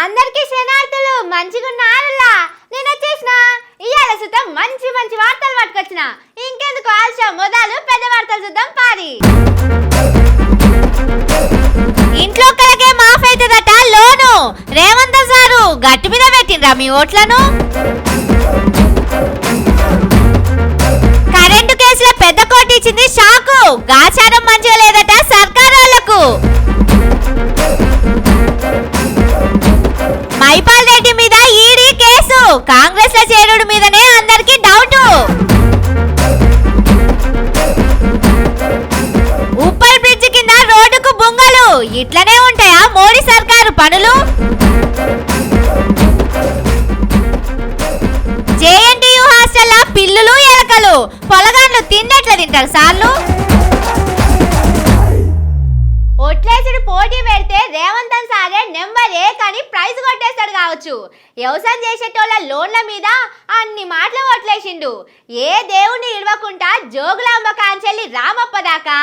అందరికీ శనార్థులు మంచిగున్నారులా నేను వచ్చేసిన ఇయాల సుతం మంచి మంచి వార్తలు పట్టుకొచ్చిన ఇంకెందుకు ఆలస్యం మొదలు పెద్ద వార్తలు చూద్దాం పారి ఇంట్లో కలకే మాఫ్ అవుతుందట లోను రేవంత్ సారు గట్టు మీద పెట్టిండ్రా మీ ఓట్లను కరెంటు కేసులో పెద్ద కోటి ఇచ్చింది షాకు గాచారం మంచిగా లేదట సర్కారాలకు మైపాల్ రెడ్డి మీద ఈడీ కేసు కాంగ్రెస్ లో చేరుడు మీదనే అందరికి డౌట్ ఉప్పల్ బ్రిడ్జ్ కింద రోడ్డుకు బొంగలు ఇట్లనే ఉంటాయా మోడీ సర్కారు పనులు జేఎన్టీయూ హాస్టల్ పిల్లులు ఎలకలు పొలగాండ్లు తిన్నట్లు తింటారు సార్లు ఒట్లేసుడు పోటీ పెడితే రేవంత్ సారే నెంబర్ ఏ కానీ ప్రైజ్ కొట్టేస్తాడు కావచ్చు వ్యవసాయం చేసేటోళ్ళ లోన్ల మీద అన్ని మాటలు ఒట్లేసిండు ఏ దేవుని ఇడవకుండా జోగులాంబ కాంచెల్లి రామప్ప దాకా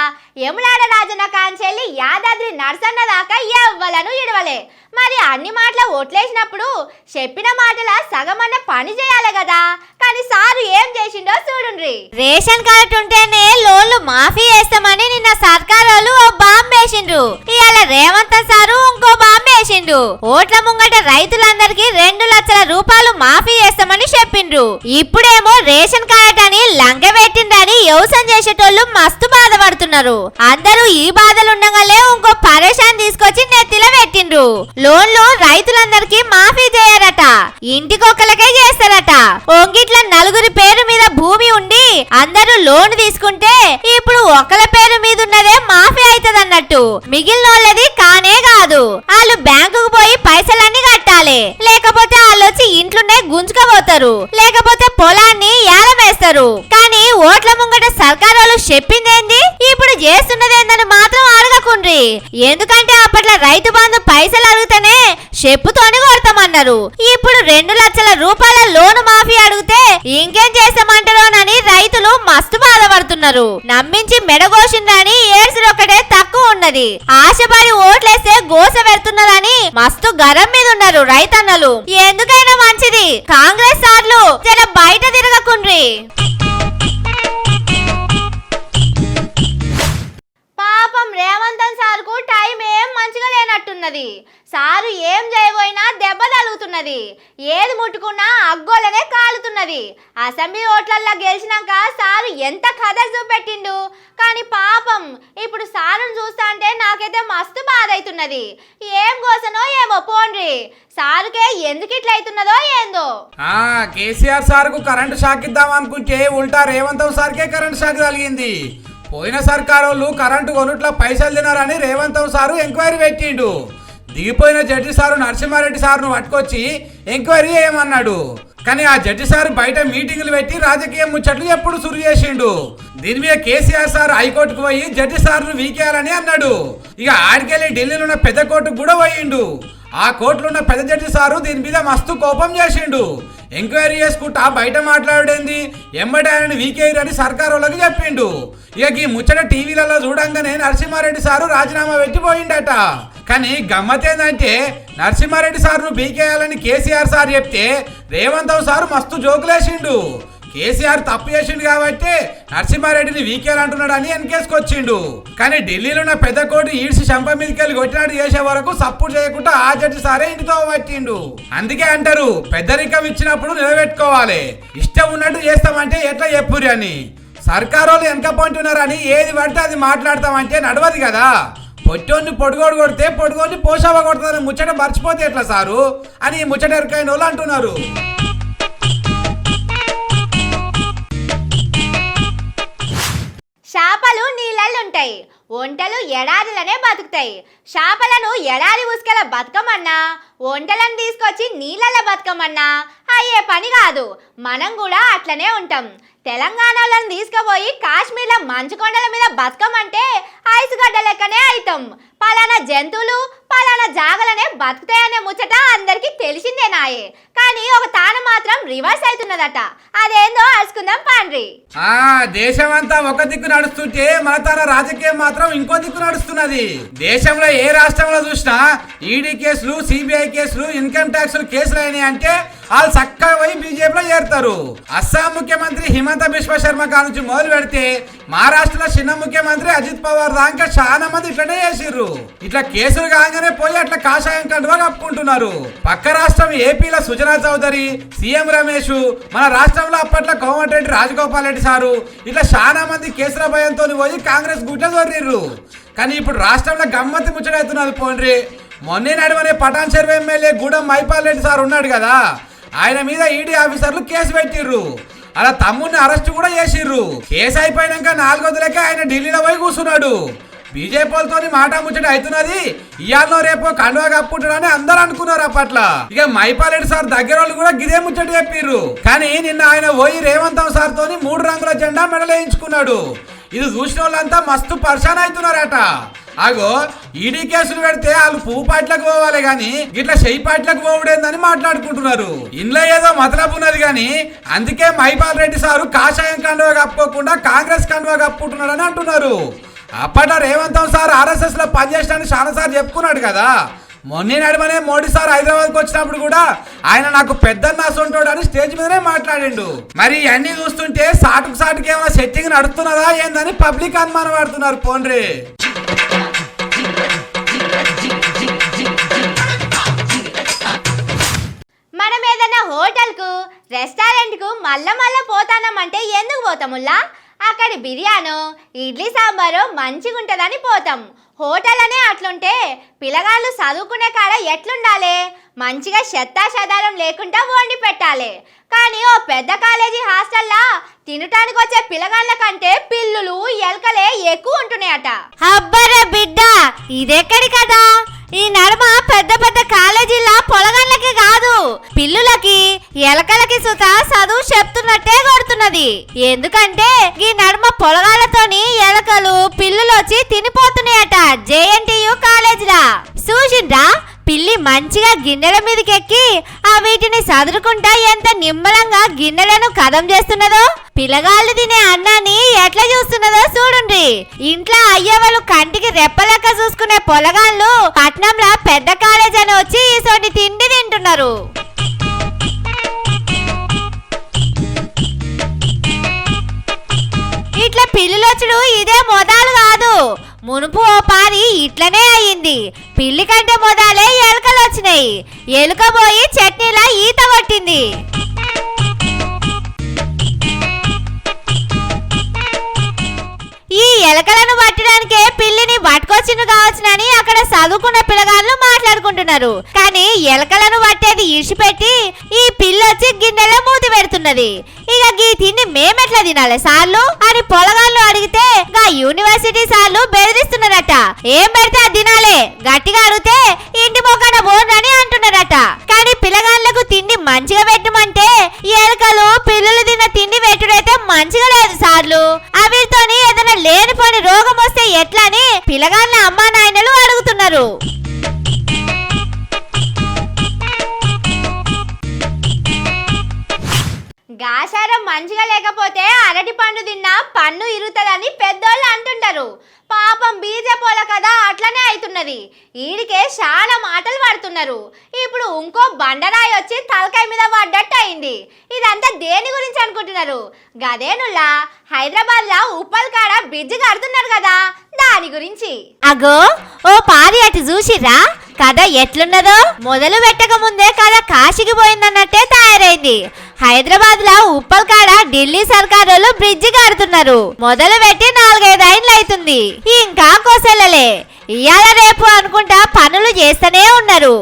యములాడ రాజన్న కాంచెల్లి యాదాద్రి నరసన్న దాకా ఎవ్వలను ఇడవలే మరి అన్ని మాటలు ఓట్లేసినప్పుడు చెప్పిన మాటల సగమన్న పని చేయాలి కదా కానీ సారు ఏం చేసిండో చూడుండ్రి రేషన్ కార్డు ఉంటేనే లోన్లు మాఫీ చేస్తామని నిన్న సర్కార్ వాళ్ళు ఓ బాంబు వేసిండ్రు ఇవాళ రేవంత్ సారు ఇంకో బాంబు వేసిండు ఓట్ల ముంగట రైతులందరికీ 2 లక్షల రూపాయలు మాఫీ చేస్తామని చెప్పిండ్రు ఇప్పుడేమో రేషన్ కార్డు అని లంక పెట్టిండ్రని వ్యవసాయం చేసేటోళ్ళు మస్తు బాధపడుతున్నారు అందరూ ఈ బాధలు ఉండగానే ఇంకో పరేషాన్ తీసుకొచ్చి నెత్తిలో పెట్టిండ్రు లోన్లు రైతులందరికీ మాఫీ చేయరట ఇంటికొకలకే చేస్తారట ఒంగిట్ల నలుగురి పేరు మీద భూమి ఉండి అందరూ లోన్ తీసుకుంటే ఇప్పుడు ఒకళ్ళ పేరు మీద ఉన్నదే మాఫీ అవుతుంది అన్నట్టు మిగిలిన వాళ్ళది కానే కాదు వాళ్ళు బ్యాంకుకు పోయి పైసలన్నీ కట్టాలి లేకపోతే వాళ్ళు వచ్చి ఇంట్లోనే గుంజుకపోతారు లేకపోతే పొలాన్ని ఏలమేస్తారు కానీ ఓట్ల ముంగట సర్కారు వాళ్ళు చెప్పిందేంది ఇప్పుడు చేస్తున్నదేందని మాత్రం అడగకుండ్రి ఎందుకంటే అప్పట్లో రైతు బంధు పైసలు అడిగితేనే చెప్పుతోని కొడతామన్నారు ఇప్పుడు 2 లక్షల రూపాయల లోను మాఫీ అడిగితే ఇంకేం చేస్తామంటారోనని రైతులు మస్తు బాధపడుతున్నారు నమ్మించి మెడగోసిందని ఏడ్చుడు ఒకటే తక్కువ ఉన్నది ఆశపడి ఓట్లేస్తే గోస పెడుతున్నదని మస్తు గరం మీద ఉన్నారు రైతన్నలు ఎందుకైనా మంచిది కాంగ్రెస్ సార్లు జర బయట తిరగకుండ్రి పాపం రేవంత్ సార్కు టైం ఏం మంచిగా లేనట్టున్నది సారు ఏం చేయబోయినా దెబ్బ తగులుతున్నది ఏది ముట్టుకున్నా అగ్గోలనే కాలుతున్నది అసెంబ్లీ ఓట్లల్లో గెలిచినాక సారు ఎంత కథ చూపెట్టిండు కానీ పాపం ఇప్పుడు సారును చూస్తా అంటే నాకైతే మస్తు బాధ అవుతున్నది ఏం కోసనో ఏమో పోండ్రి సారుకే ఎందుకు ఇట్లా అవుతున్నదో ఏందో కేసీఆర్ సార్కు కరెంటు షాక్ ఇద్దాం అనుకుంటే ఉల్టా రేవంత్ సార్కే కరెంటు షాక్ కలిగింది పోయిన సర్కారోళ్ళు కరెంటు కొనుట్ల పైసలు తినారని రేవంత్ సారు ఎంక్వైరీ పెట్టిండు దిగిపోయిన జడ్జి సారు నరసింహారెడ్డి సార్ను పట్టుకొచ్చి ఎంక్వైరీ చేయమన్నాడు కానీ ఆ జడ్జి సార్ బయట మీటింగులు పెట్టి రాజకీయ ముచ్చట్లు ఎప్పుడు సురు చేసిండు దీని మీద కేసీఆర్ సార్ హైకోర్టుకు పోయి జడ్జి సార్ను వీకేయాలని అన్నాడు ఇక ఆడికెళ్ళి ఢిల్లీలో ఉన్న పెద్ద కోర్టుకు కూడా పోయిండు ఆ కోర్టులో ఉన్న పెద్ద జడ్జి సారు దీని మీద మస్తు కోపం చేసిండు ఎంక్వైరీ చేసుకుంటా బయట మాట్లాడేంది ఎంబడి ఆయన వీకేయర్ అని సర్కారు వాళ్ళకి చెప్పిండు ఇక ఈ ముచ్చట టీవీలలో చూడంగానే నరసింహారెడ్డి సారు రాజీనామా పెట్టిపోయిండట కానీ గమ్మతేందంటే నరసింహారెడ్డి సార్ను బీకేయాలని కేసీఆర్ సార్ చెప్తే రేవంత్ సారు మస్తు జోకులేసిండు కేసీఆర్ తప్పు చేసిండు కాబట్టి నరసింహారెడ్డిని వీకేయాలంటున్నాడని వెనకేసుకొచ్చిండు కానీ ఢిల్లీలో ఉన్న పెద్ద కోర్టు ఈడ్చి చంప మీదకెళ్ళి కొట్టినాడు చేసే వరకు సపోర్ట్ చేయకుండా ఆ జడ్జి సారే ఇంటితో పట్టిండు అందుకే అంటారు పెద్దరికం ఇచ్చినప్పుడు నిలబెట్టుకోవాలి ఇష్టం ఉన్నట్టు చేస్తామంటే ఎట్లా చెప్పురి అని సర్కారు వాళ్ళు వెనక పంటున్నారని ఏది పడితే అది మాట్లాడతామంటే నడవదు కదా పొట్టోన్ని పొడుగోడు కొడితే పొడుగోని పోషావ కొడతారని ముచ్చట మర్చిపోతే ఎట్లా సారు అని ఈ ముచ్చట ఎరకైన వాళ్ళు అంటున్నారు చేపలు నీళ్ళల్లుంటాయి ఒంటలు ఎడారిలనే బతుకుతాయి చేపలను ఎడారి ఉసుకల బతకమన్నా ఒంటలను తీసుకొచ్చి నీళ్ళలో బతకమన్నా అయ్యే పని కాదు. మనం కూడా అట్లనే ఉంటాం. తెలంగాణలను తీసుకుపోయి కాశ్మీర్లో మంచు కొండల మీద బతకమంటే ఐస్ గడ్డ లెక్కనే అవుతాం. పలానా జంతువులు పలానా జాగలనే బతుకుతాయనే ముచ్చట అందరికీ తెలిసిందేనాయే. కానీ ఒక తాను మాత్రం రివర్స్ అవుతున్నదట. అదేందో అరుచుకుందాం పాండ్రి. దేశం అంతా ఒక దిక్కు నడుస్తుంటే మన తన రాజకీయం మాత్రం ఇంకో దిక్కు నడుస్తున్నది. దేశంలో ఏ రాష్ట్రంలో చూసినా ఈడీ కేసులు, సిబిఐ కేసులు, ఇన్కమ్ ట్యాక్స్ కేసులు అయినాయి అంటే వాళ్ళు చక్కగా పోయి బీజేపీలో చేరుతారు. అస్సాం ముఖ్యమంత్రి హిమంత బిశ్వ శర్మ నుంచి మొదలు పెడితే మహారాష్ట్రలో చిన్న ముఖ్యమంత్రి అజిత్ పవార్ దాకా చాలా మంది ఇట్లనే చేసిర్రు. ఇట్లా కేసులు కాగానే పోయి అట్లా కాషాయం కండువా కప్పుకుంటున్నారు. పక్క రాష్ట్రం ఏపీలో సుజనా చౌదరి, సీఎం రమేష్, మన రాష్ట్రంలో అప్పట్లో కోమటిరెడ్డి రాజగోపాల్ రెడ్డి సారు ఇట్లా చాలా మంది కేసుల భయంతో పోయి కాంగ్రెస్ గుట్ట దొర్రిర్రు. కానీ ఇప్పుడు రాష్ట్రంలో గమ్మత్తి ముచ్చటవుతున్నది పోండ్రి. మొన్నే నడుమనే పటాన్ చెరువు ఎమ్మెల్యే గూడెం మైపాల్ రెడ్డి సార్ ఉన్నాడు కదా, ఆయన మీద ఈడీ ఆఫీసర్లు కేసు పెట్టిర్రు. అలా తమ్ముడిని అరెస్ట్ కూడా చేసిర్రు. కేసు అయిపోయినాక 4 రోజులకే ఆయన ఢిల్లీలో పోయి కూర్చున్నాడు. బీజేపీ వాళ్ళతో మాట ముచ్చట అవుతున్నది. ఇయాల్లో రేపో కండువా కప్పుకుంటాడని అందరూ అనుకున్నారు అప్పట్లో. ఇక మైపాల్ రెడ్డి సార్ దగ్గర వాళ్ళు కూడా గిదే ముచ్చట చెప్పిర్రు. కానీ నిన్న ఆయన పోయి రేవంత్ సార్ తోని 3 రంగుల జెండా మెడలేయించుకున్నాడు. ఇది చూసిన వాళ్ళంతా మస్తు పర్షాన్ అవుతున్నారట. అగో ఈడీ కేసులు పెడితే వాళ్ళు పువ్వు పాటలకు పోవాలి గాని ఇట్లా చెయ్యి పాటలకు పోవడేందని మాట్లాడుకుంటున్నారు. ఇంట్లో ఏదో మతలబు ఉన్నది గాని అందుకే మైపాల్ రెడ్డి సారు కాషాయం కండువా కప్పుకోకుండా కాంగ్రెస్ కండువా కప్పుకుంటున్నాడని అంటున్నారు. అప్పట్లో రేవంత్ సార్ ఆర్ఎస్ఎస్ లో పనిచేస్తానని చాలా సార్లు చెప్పుకున్నాడు కదా. మొన్న నడుమనే మోడీ సార్ హైదరాబాద్కి వచ్చినప్పుడు కూడా ఆయన నాకు పెద్దన్న సొంటోడు అని స్టేజ్ మీదనే మాట్లాడిండు. మరి ఇవన్నీ చూస్తుంటే సాటుకు ఏమైనా సెట్టింగ్ నడుస్తున్నదా ఏందని పబ్లిక్ అనుమానం పడుతున్నారు పోండ్రి. మనం ఏదైనా హోటల్కు రెస్టారెంట్కు మళ్ళా పోతానమంటే ఎందుకు పోతాముల్లా? అక్కడి బిర్యానో ఇడ్లీ సాంబారో మంచిగా ఉంటుందని పోతాం. హోటల్ అనే అట్లుంటే పిల్లగాళ్ళు చదువుకునే కాడ ఎట్లుండాలి? మంచిగా చెత్తాచెదారం లేకుండా వండి పెట్టాలి. కానీ ఓ పెద్ద కాలేజీ హాస్టల్లా తినటానికి వచ్చే పిల్లగాళ్ళ కంటే పిల్లులు ఎలకలే ఎక్కువ ఉంటున్నాయట. అబ్బరే బిడ్డ, ఇదెక్కడి కదా? ఈ నడుమ పెద్ద పెద్ద కాలేజీలా పొలగాళ్ళకి కాదు, పిల్లులకి ఎలకలకి సుత చదువు చెప్తున్నట్టే కొడుతున్నది. ఎందుకంటే ఈ నడుమ పొలగాళ్ళతోని ఎలకలు పిల్లులు వచ్చి తినిపోతున్నాయట జేఎన్టీయు కాలేజీలా. చూసిండ్రా పిల్లి మంచిగా గిన్నెల మీదకి ఎక్కి ఆ వీటిని సదురుకుంటా ఎంత నిమ్మలంగా గిన్నెలను కదం చేస్తున్నదో, పిల్లగాళ్ళు తినే అన్నాన్ని ఎట్లా చూస్తున్నదో చూడండి. ఇంట్లో అయ్యవాళ్ళు కంటికి రెప్పలెక్క చూసుకునే పొలగాళ్ళు పట్నంలో పెద్ద కాలేజ్ అని వచ్చి ఈసోటి తిండి తింటున్నారు. ఇట్లా పిల్లులొచ్చుడు ఇదే మొదలు కాదు. మునుపు ఓ పారి ఇట్లనే అయ్యింది. పిల్లి కంటే మొదలే ఎలుకలు వచ్చినాయి. ఎలుక పోయి చట్నీలా ఈత కొట్టింది. ఈ ఎలకలను పట్టడానికే పిల్లిని పట్టుకొచ్చిండు కావచ్చునని అక్కడ చదువుకున్న పిల్లగాళ్ళు మాట్లాడుకుంటున్నారు. కానీ ఎలకలను పట్టేది ఇడిచిపెట్టి ఈ పిల్లి వచ్చి గిన్నెలో మూతి పెడుతున్నది. ఇక గీ తిండి మేమెట్లా తినాలి సార్లు అని పొలగాళ్ళు అడిగితే గా యూనివర్సిటీ సార్లు బెదిరిస్తున్నారట. ఏం పెడితే అది తినాలే, గట్టిగా అడిగితే ఇంటి మొక్కన బోర్డని అంటున్నారట. కానీ పిల్లగాళ్ళకు తిండి మంచిగా పెట్టమంటే ఎలకలు పిల్లలు తిన్న తిండి పెట్టుడైతే మంచిగా లేదు సార్లు. అవితోని ఏదైనా లేనిపోని రోగం వస్తే ఎట్లని పిల్లగాళ్ళ అమ్మా నాయనలు అడుగుతున్నారు. గాసారం మంచిగా లేకపోతే అరటి పండు తిన్నా పన్ను ఇరుగుతుందని పెద్దోళ్ళు అంటుంటారు. పాపం బీజేపోల కదా అట్లనే అవుతున్నది. ఈడికే చాలా మాటలు పడుతున్నారు. ఇప్పుడు ఇంకో బండరాయి వచ్చి తలకాయ మీద పడ్డట్టు అయింది. ఇదంతా దేని గురించి అనుకుంటున్నారు? గదేనుల్లా హైదరాబాద్లో ఉప్పల్ కాడ బ్రిడ్జ్ కడుతున్నారు కదా, దాని గురించి. అగో ఓ పారి అటు చూసిరా కథ ఎట్లున్నదో. మొదలు పెట్టక ముందే కథ కాశీకి పోయిందన్నట్టే తయారైంది. హైదరాబాద్ లో ఉప్పల్ కాడ ఢిల్లీ సర్కారు బ్రిడ్జి కడుతున్నారు. మొదలు పెట్టి 4-5 ఏళ్ళు అవుతుంది. ఇంకా కోసెల్లలే. ఇయాల రేపు అనుకుంటా పనులు చేస్తూనే ఉన్నారు.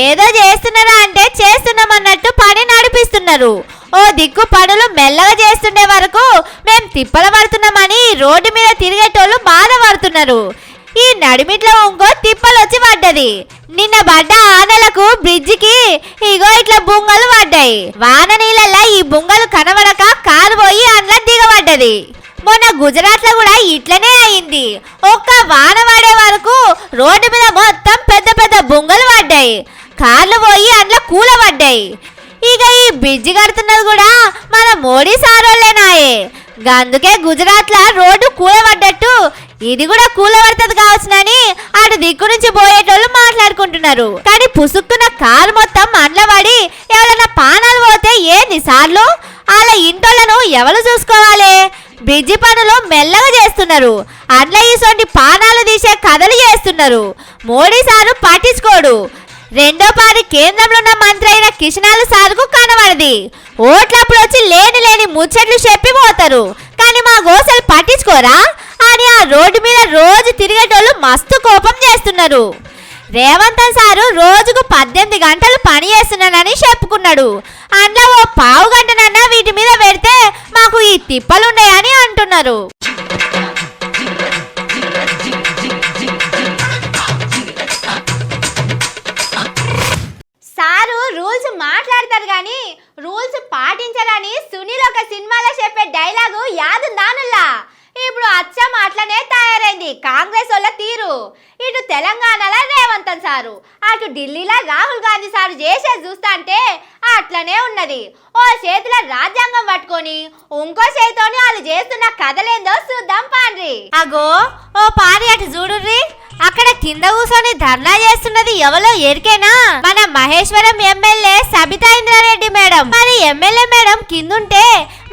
ఏదో చేస్తున్నారా అంటే చేస్తున్నామన్నట్టు పని నడిపిస్తున్నారు. ఓ దిక్కు పనులు మెల్లగా చేస్తుండే వరకు మేం తిప్పల పడుతున్నామని రోడ్డు మీద తిరిగేటోళ్ళు బాధపడుతున్నారు. ఈ నడిమిట్లో ఇంకో తిప్పలు వచ్చి పడ్డది. నిన్న పడ్డ ఆనలకు బ్రిడ్జికి ఇగో ఇట్లా బుంగలు పడ్డాయి. వాన నీళ్ళల్లా ఈ బుంగలు కనబడక కారు పోయి అందులో దిగబడ్డది. మొన్న గుజరాత్ లో కూడా ఇట్లనే అయింది. ఒక్క వాన పడే వరకు రోడ్డు మీద మొత్తం పెద్ద పెద్ద బుంగలు పడ్డాయి. కార్లు పోయి అందులో కూలబడ్డాయి. ఇక ఈ బ్రిడ్జి కడుతున్నది కూడా మన మోడీ సారోళ్ళేనాయే. అందుకే గుజరాత్ లో రోడ్డు కూలబడ్డట్టు ఇది కూడా కూలబడుతుంది కావచ్చునని అటు దిక్కు నుంచి పోయేటోళ్ళు మాట్లాడుకుంటున్నారు. కానీ పుసుక్కున్న కారు మొత్తం అండ్లబడి ఎవరన్నా పానాలు పోతే ఏంది సార్లు? అలా ఇంటోళ్ళను ఎవరు చూసుకోవాలి? బ్రిడ్జి పనులు మెల్లగా చేస్తున్నారు. అట్లా ఇసొంటి పానాలు తీసే కథలు చేస్తున్నారు. మోడీ సారు పట్టించుకోడు. రెండో పారి కేంద్రంలో ఉన్న మంత్రి అయిన కిషనాలు సార్కు కనబడది. ఓట్లప్పుడు వచ్చి లేని ముచ్చట్లు చెప్పిపోతారు. కానీ మా గోసలు పట్టించుకోరా అని ఆ రోడ్డు మీద రోజు తిరిగేటోళ్ళు మస్తు కోపం చేస్తున్నారు. రేవంత్ సారు రోజుకు 18 గంటలు పని చేస్తున్నానని చెప్పుకున్నాడు. అందులో ఓ పావు గంటనన్నా వీటి మీద పెడితే మాకు ఈ తిప్పలున్నాయని అంటున్నారు. సారు రూల్స్ మాట్లాడతారు కానీ రూల్స్ పాటించాలని సునీల్ ఒక సినిమాలో చెప్పే డైలాగు యాదుందానుల్లా. ఇప్పుడు అచ్చం అట్లనే తయారైంది కాంగ్రెస్ వాళ్ళ తీరు. ఇటు తెలంగాణలో రేవంత్ సారు, అటు ఢిల్లీలో రాహుల్ గాంధీ సారు చేసేది చూస్తా అంటే అట్లనే ఉన్నది. ఓ చేతిలో రాజ్యాంగం పట్టుకొని ఇంకో చేతితోని వాళ్ళు చేస్తున్న కథలేందో చూద్దాం పాండ్రి. అగో ఓ పారి అటు చూడుర్రి, అక్కడ కింద కూర్చొని ధర్నా చేస్తున్నది ఎవరో ఎరికేనా? మన మహేశ్వరం ఎమ్మెల్యే సబితా ఇంద్రారెడ్డి మేడం. మరి ఎమ్మెల్యే మేడం కిందుంటే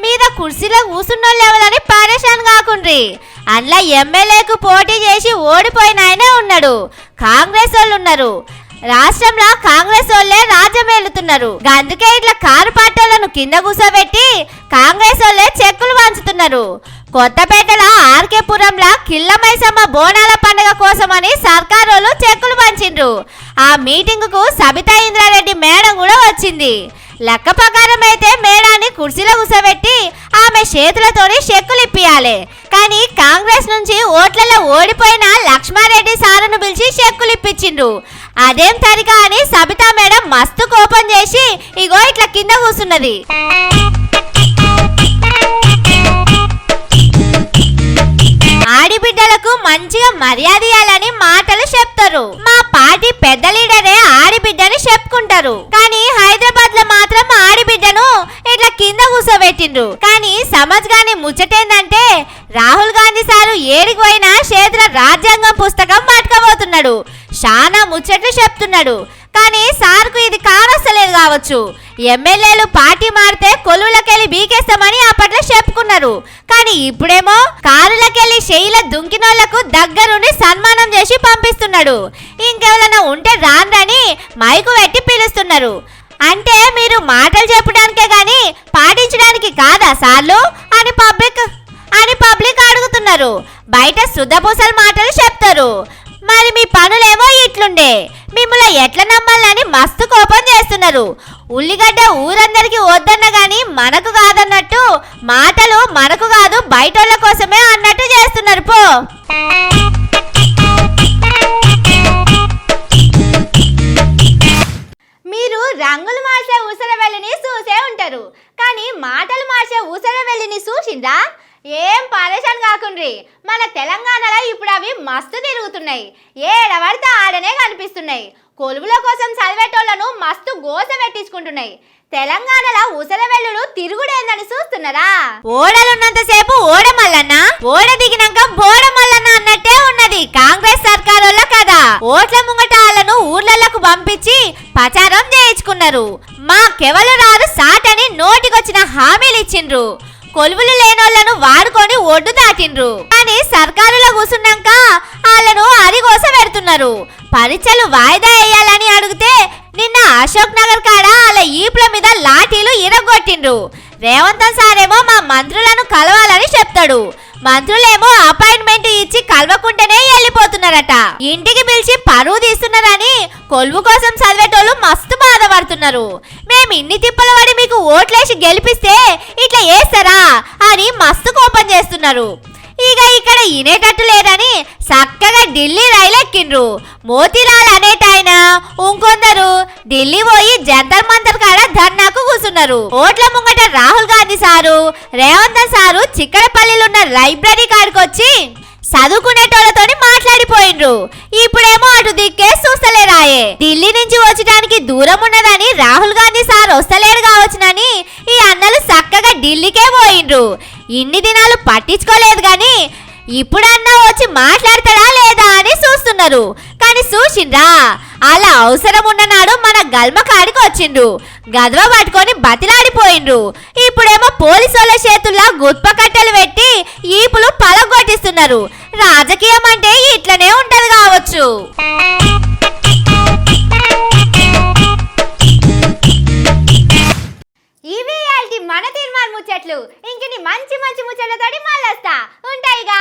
మీద కుర్చీలో కూర్చున్నోళ్ళు ఎవరని పరేషాన్ కాకుండ్రి. అందులో ఎమ్మెల్యేకు పోటీ చేసి ఓడిపోయిన ఆయనే ఉన్నాడు. కాంగ్రెస్ వాళ్ళు ఉన్నారు. రాష్ట్రంలో కాంగ్రెస్ వాళ్ళే రాజ్యం వెళ్తున్నారు. అందుకే ఇట్లా కారు పార్టీలను కింద కూర్చోబెట్టి కాంగ్రెస్ వాళ్ళే చెక్కులు పంచుతున్నారు. కొత్తపేటలో ఆర్కేపురంలో కిల్లమైసమ్మ బోనాల పండుగ కోసమని సర్కారోళ్ళు చెక్కులు పంచిండ్రు. ఆ మీటింగ్ కు సబితా ఇంద్రారెడ్డి మేడం కూడా వచ్చింది. లెక్క ప్రకారం అయితే మేడాన్ని కుర్చీలో కూర్చోబెట్టి ఆమె చేతులతోని చెక్కులు ఇప్పియాలి. కానీ కాంగ్రెస్ నుంచి ఓట్లలో ఓడిపోయిన లక్ష్మారెడ్డి సారును పిలిచి చెక్కులు ఇప్పించిండ్రు. అదేం తరిగా అని సబితా మేడం మస్తు కోపం చేసి ఇగో ఇట్లా కింద కూర్చున్నది. ఆడిబిడ్డలకు మంచిగా మర్యాద ఇవ్వాలని మాటలు చెప్తారు. మా పార్టీ పెద్ద లీడరే ఆడిబిడ్డని చెప్పుకుంటారు. కానీ హైదరాబాద్ లో మాత్రం ఆడిబిడ్డను ఇట్లా కింద కూర్చోబెట్టిండ్రు. కానీ సమజ్ గాని ముచ్చటేందంటే రాహుల్ గాంధీ సారు ఏడికి పోయినా చేతుల రాజ్యాంగం పుస్తకం పట్టుకోబోతున్నాడు. చాలా ముచ్చట్లు చెప్తున్నాడు. కానీ సార్కు ఇది కానొస్తలేదు కావచ్చు. ఎమ్మెల్యేలు పార్టీ మారితే కొలువులకెళ్ళి బీకేస్తామని అప్పట్లో చెప్పుకున్నారు. కానీ ఇప్పుడేమో కారులకెళ్ళి శైల దుంకినోళ్లకు దగ్గరుండి సన్మానం చేసి పంపిస్తున్నాడు. ఇంకెవరైనా ఉంటే రాండ్రని మైకు పెట్టి పిలుస్తున్నారు. అంటే మీరు మాటలు చెప్పడానికే గాని పాటించడానికి కాదా సార్లు అని పబ్లిక్ అడుగుతున్నారు. బయట శుద్ధపూసల మాటలు చెప్తారు. మరి మీ పనులేమో ఇట్లుండే. మిమ్మల్ని ఎట్లా నమ్మాలని మస్తు కోపం చేస్తున్నారు. ఉల్లిగడ్డ ఊరందరికి వద్దన్న గాని మనకు కాదన్నట్టు మాటలు మనకు కాదు బయటోళ్ళ కోసమే అన్నట్టు చేస్తున్నారు. పో మీరు రంగులు మార్చే ఊసరవెల్లిని చూసే ఉంటారు. కానీ మాటలు మార్చే ఊసరవెల్లిని చూసిందా? ఏం పరేషాన్ కాకుండ్రి. మన తెలంగాణలో ఇప్పుడు అవి మస్తు తిరుగుతున్నాయి. ఏడవడితే ఆడనే కనిపిస్తున్నాయి. కొలువుల కోసం చదివేటోళ్లను మస్తు గోస పెట్టించుకుంటున్నాయి. తెలంగాణలో ఉసరవెల్లుడు తిరుగుడేందని చూస్తున్నారా? ఓడలున్నంతసేపు ఓడమల్లన్న, ఓడ దిగినాక బోడమల్లన్న అన్నట్టే ఉన్నది కాంగ్రెస్ సర్కారోళ్ళ కదా. ఓట్ల ముంగట వాళ్ళను ఊర్లకు పంపించి ప్రచారం చేయించుకున్నారు. మాకెవలు రారు సాటని నోటికొచ్చిన హామీలు ఇచ్చిండ్రు. కొలువులు లేనోళ్లను వాడుకొని ఒడ్డు దాటిండ్రు. కానీ సర్కారులో కూసున్నాక వాళ్ళను అరిగోస పెడుతున్నారు. పరీక్షలు వాయిదా వేయాలని అడిగితే నిన్న అశోక్ నగర్ కాడ వాళ్ళ ఈపుల మీద లాఠీలు ఇరగొట్టిండ్రు. రేవంత్ సారేమో మా మంత్రులను కలవాలని చెప్తాడు. మంత్రులేమో అపాయింట్మెంట్ ఇచ్చి కలవకుంటేనే వెళ్ళిపోతున్నారట. ఇంటికి పిలిచి పరువు తీస్తున్నారని కొలువు కోసం చదివేటోళ్ళు మస్తు బాధపడుతున్నారు. మేము ఇన్ని తిప్పలు పడి మీకు ఓట్లేసి గెలిపిస్తే ఇట్లా వేస్తారా అని మస్తు కోపం చేస్తున్నారు. ఇక ఇక్కడ ఇనేటట్టు లేదని చక్కగా ఢిల్లీ రైలు ఎక్కిండ్రు. మోతీలాల్ అనేటాయన ఇంకొందరు ఢిల్లీ పోయి జంతర్ మంతర్ కాడ ధర్నాకు కూర్చున్నారు. ఓట్ల ముంగట రాహుల్ గాంధీ సారు రేవంత్ సారు చిక్కడపల్లిలో ఉన్న లైబ్రరీ కాడికి వచ్చి చదువుకునేటోళ్ళతోని మాట్లాడిపోయిండ్రు. ఇప్పుడేమో అటు దిక్కే చూస్తలేరాయే. ఢిల్లీ నుంచి వచ్చడానికి దూరం ఉన్నదని రాహుల్ గాంధీ సార్ వస్తలేడు కావచ్చునని ఈ అన్నలు చక్కగా ఢిల్లీకే పోయిండ్రు. ఇన్ని దినాలు పట్టించుకోలేదు గాని ఇప్పుడన్నా వచ్చి మాట్లాడతాడా లేదా అని చూస్తున్నారు. కానీ చూసిండ్రా, అలా అవసరం ఉన్ననాడు మన గల్మ కాడికి వచ్చిండ్రు. గదవ పట్టుకొని బతిలాడిపోయిండ్రు. ఇప్పుడేమో పోలీసుల చేతుల్లో గుత్ప కట్టెలు పెట్టి ఈపులు పలగొట్టిస్తున్నారు. రాజకీయం అంటే ఇట్లనే ఉంటది కావచ్చు. ఇవి మన తీర్మాన్ ముచ్చట్లు. ఇంక మంచి మంచి ముచ్చట్లతోటి మళ్ళొస్తా. ఉంటాయిగా.